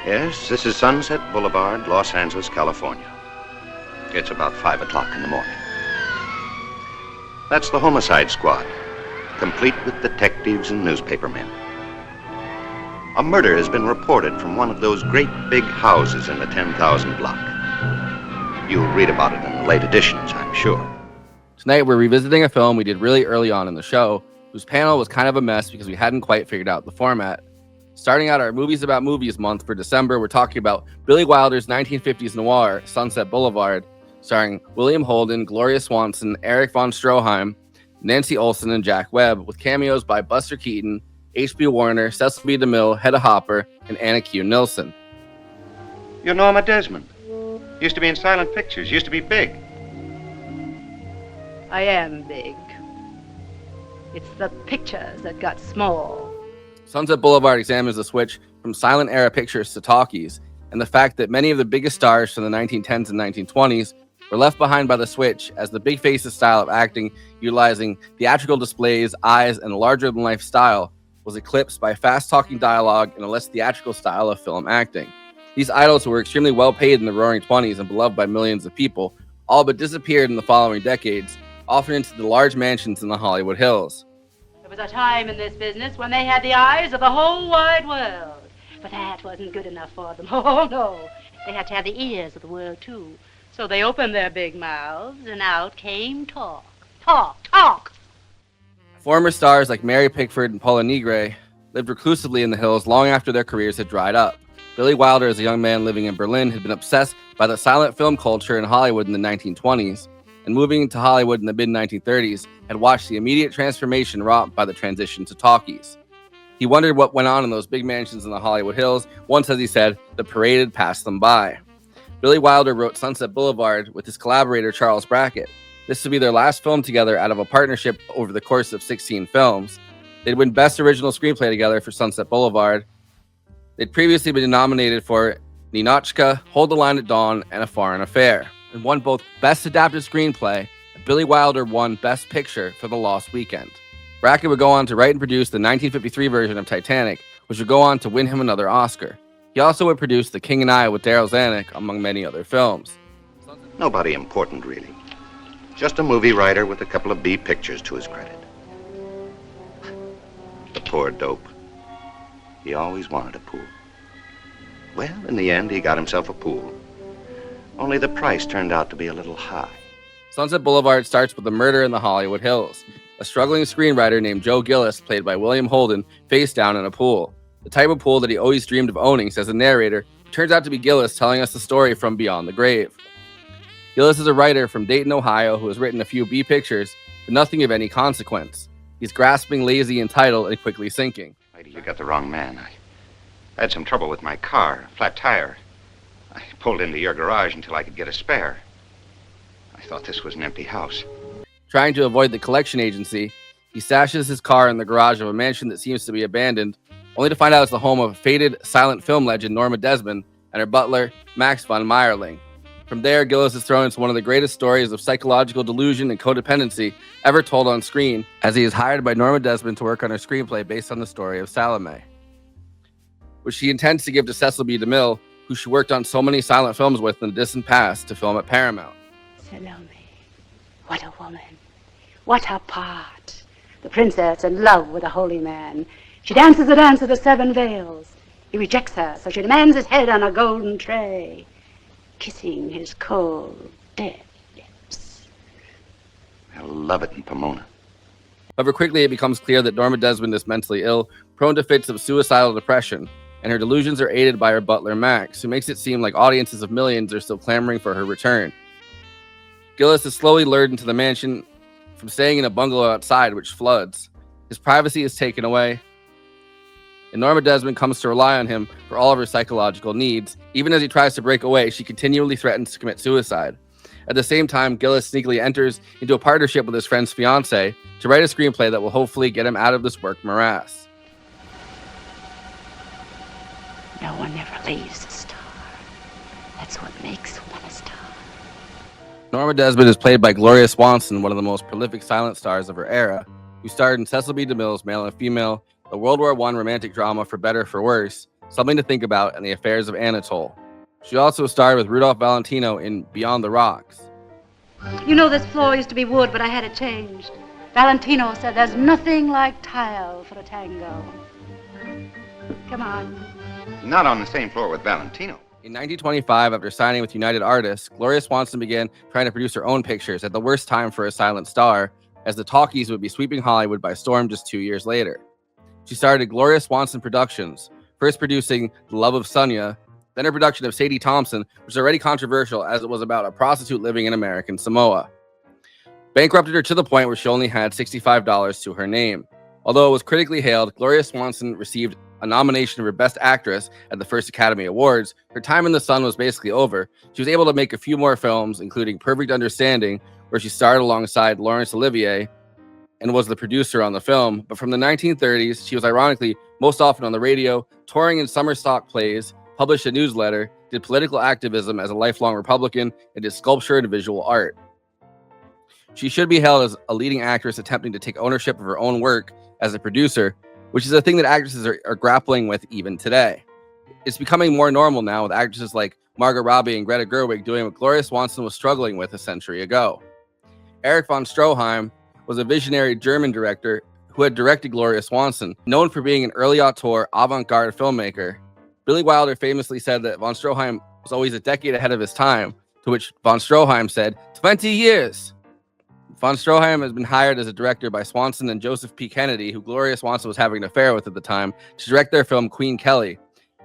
Yes, this is Sunset Boulevard, Los Angeles, California. It's about 5 o'clock in the morning. That's the homicide squad, complete with detectives and newspapermen. A murder has been reported from one of those great big houses in the 10,000 block. You'll read about it in the late editions, I'm sure. Tonight, we're revisiting a film we did really early on in the show, whose panel was kind of a mess because we hadn't quite figured out the format. Starting out our Movies About Movies month for December, we're talking about Billy Wilder's 1950s noir, Sunset Boulevard, starring William Holden, Gloria Swanson, Erich von Stroheim, Nancy Olson, and Jack Webb, with cameos by Buster Keaton, H.B. Warner, Cecil B. DeMille, Hedda Hopper, and Anna Q. Nilsson. You're Norma Desmond. Used to be in silent pictures, used to be big. I am big. It's the pictures that got small. Sunset Boulevard examines the switch from silent era pictures to talkies, and the fact that many of the biggest stars from the 1910s and 1920s were left behind by the switch, as the big faces style of acting, utilizing theatrical displays, eyes, and a larger-than-life style, was eclipsed by fast-talking dialogue and a less theatrical style of film acting. These idols, who were extremely well-paid in the Roaring '20s and beloved by millions of people, all but disappeared in the following decades, often into the large mansions in the Hollywood Hills. There was a time in this business when they had the eyes of the whole wide world. But that wasn't good enough for them. Oh, no. They had to have the ears of the world, too. So they opened their big mouths, and out came talk. Talk, talk! Former stars like Mary Pickford and Paula Negre lived reclusively in the hills long after their careers had dried up. Billy Wilder, as a young man living in Berlin, had been obsessed by the silent film culture in Hollywood in the 1920s, and moving to Hollywood in the mid-1930s, had watched the immediate transformation wrought by the transition to talkies. He wondered what went on in those big mansions in the Hollywood Hills. Once, as he said, the parade had passed them by. Billy Wilder wrote Sunset Boulevard with his collaborator Charles Brackett. This would be their last film together out of a partnership over the course of 16 films. They'd win Best Original Screenplay together for Sunset Boulevard. They'd previously been nominated for Ninotchka, Hold the Line at Dawn, and A Foreign Affair, and won both Best Adapted Screenplay, and Billy Wilder won Best Picture for The Lost Weekend. Brackett would go on to write and produce the 1953 version of Titanic, which would go on to win him another Oscar. He also would produce The King and I with Daryl Zanuck, among many other films. Nobody important, really. Just a movie writer with a couple of B pictures to his credit. The poor dope. He always wanted a pool. Well, in the end, he got himself a pool. Only the price turned out to be a little high. Sunset Boulevard starts with a murder in the Hollywood Hills. A struggling screenwriter named Joe Gillis, played by William Holden, face down in a pool. The type of pool that he always dreamed of owning, says the narrator. It turns out to be Gillis telling us the story from beyond the grave. Gillis is a writer from Dayton, Ohio, who has written a few B pictures, but nothing of any consequence. He's grasping, lazy, entitled, and quickly sinking. Lady, you got the wrong man. I had some trouble with my car, a flat tire. I pulled into your garage until I could get a spare. I thought this was an empty house. Trying to avoid the collection agency, he stashes his car in the garage of a mansion that seems to be abandoned, only to find out it's the home of fated silent film legend Norma Desmond and her butler, Max von Meyerling. From there, Gillis is thrown into one of the greatest stories of psychological delusion and codependency ever told on screen, as he is hired by Norma Desmond to work on her screenplay based on the story of Salome, which she intends to give to Cecil B. DeMille, who she worked on so many silent films with in the distant past to film at Paramount. Salome, what a woman. What a part. The princess in love with a holy man. She dances the dance of the 7 veils. He rejects her, so she demands his head on a golden tray, kissing his cold, dead lips. I love it in Pomona. However, quickly it becomes clear that Norma Desmond is mentally ill, prone to fits of suicidal depression, and her delusions are aided by her butler Max, who makes it seem like audiences of millions are still clamoring for her return. Gillis is slowly lured into the mansion from staying in a bungalow outside, which floods. His privacy is taken away, and Norma Desmond comes to rely on him for all of her psychological needs. Even as he tries to break away, she continually threatens to commit suicide. At the same time, Gillis sneakily enters into a partnership with his friend's fiancée to write a screenplay that will hopefully get him out of this work morass. No one ever leaves a star. That's what makes one a star. Norma Desmond is played by Gloria Swanson, one of the most prolific silent stars of her era, who starred in Cecil B. DeMille's Male and Female, a World War I romantic drama For Better, For Worse, Something to Think About, and The Affairs of Anatole. She also starred with Rudolph Valentino in Beyond the Rocks. You know, this floor used to be wood, but I had it changed. Valentino said there's nothing like tile for a tango. Come on. Not on the same floor with Valentino. In 1925, after signing with United Artists, Gloria Swanson began trying to produce her own pictures at the worst time for a silent star, as the talkies would be sweeping Hollywood by storm just 2 years later. She started Gloria Swanson Productions, first producing The Love of Sonia, then her production of Sadie Thompson, which was already controversial as it was about a prostitute living in American Samoa. Bankrupted her to the point where she only had $65 to her name. Although it was critically hailed, Gloria Swanson received a nomination for Best Actress at the first Academy Awards. Her time in the sun was basically over. She was able to make a few more films, including Perfect Understanding, where she starred alongside Laurence Olivier and was the producer on the film. But from the 1930s, she was ironically most often on the radio, touring in summer stock plays, published a newsletter, did political activism as a lifelong Republican, and did sculpture and visual art. She should be hailed as a leading actress attempting to take ownership of her own work as a producer, which is a thing that actresses are grappling with even today. It's becoming more normal now, with actresses like Margot Robbie and Greta Gerwig doing what Gloria Swanson was struggling with a century ago. Erich von Stroheim was a visionary German director who had directed Gloria Swanson, known for being an early auteur, avant-garde filmmaker. Billy Wilder famously said that von Stroheim was always a decade ahead of his time, to which von Stroheim said, 20 years! Von Stroheim has been hired as a director by Swanson and Joseph P. Kennedy, who Gloria Swanson was having an affair with at the time, to direct their film Queen Kelly.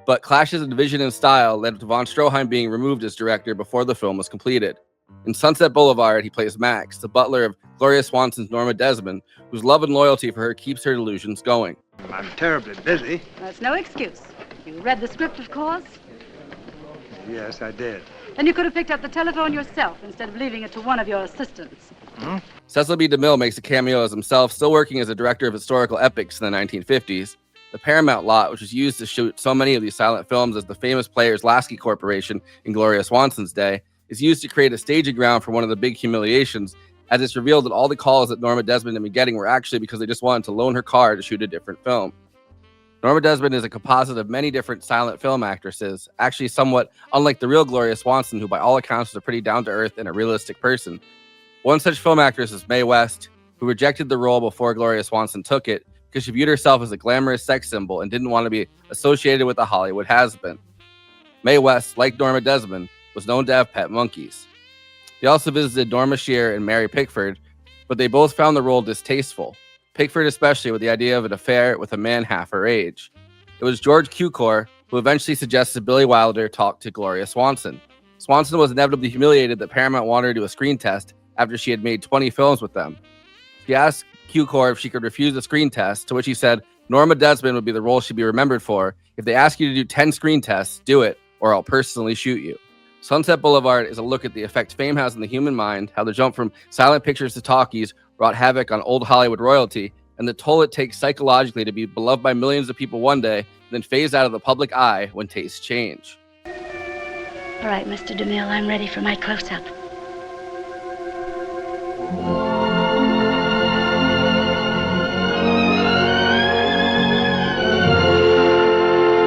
But clashes in vision and style led to von Stroheim being removed as director before the film was completed. In Sunset Boulevard, he plays Max, the butler of Gloria Swanson's Norma Desmond, whose love and loyalty for her keeps her delusions going. I'm terribly busy. That's no excuse. You read the script, of course. Yes, I did. Then you could have picked up the telephone yourself instead of leaving it to one of your assistants. Cecil B. DeMille makes a cameo as himself, still working as a director of historical epics in the 1950s. The Paramount lot, which was used to shoot so many of these silent films as the famous Players Lasky Corporation in Gloria Swanson's day, is used to create a staging ground for one of the big humiliations, as it's revealed that all the calls that Norma Desmond had been getting were actually because they just wanted to loan her car to shoot a different film. Norma Desmond is a composite of many different silent film actresses, actually somewhat unlike the real Gloria Swanson, who by all accounts is a pretty down-to-earth and a realistic person. One such film actress is Mae West, who rejected the role before Gloria Swanson took it because she viewed herself as a glamorous sex symbol and didn't want to be associated with a Hollywood has-been. Mae West, like Norma Desmond, was known to have pet monkeys. They also visited Norma Shear and Mary Pickford, but they both found the role distasteful. Pickford especially, with the idea of an affair with a man half her age. It was George Cukor who eventually suggested Billy Wilder talk to Gloria Swanson. Swanson was inevitably humiliated that Paramount wanted her to do a screen test after she had made 20 films with them. He asked Cukor if she could refuse the screen test, to which he said Norma Desmond would be the role she'd be remembered for. If they ask you to do 10 screen tests, do it, or I'll personally shoot you. Sunset Boulevard is a look at the effect fame has on the human mind, how the jump from silent pictures to talkies wrought havoc on old Hollywood royalty, and the toll it takes psychologically to be beloved by millions of people one day, then phase out of the public eye when tastes change. All right, Mr. DeMille, I'm ready for my close-up.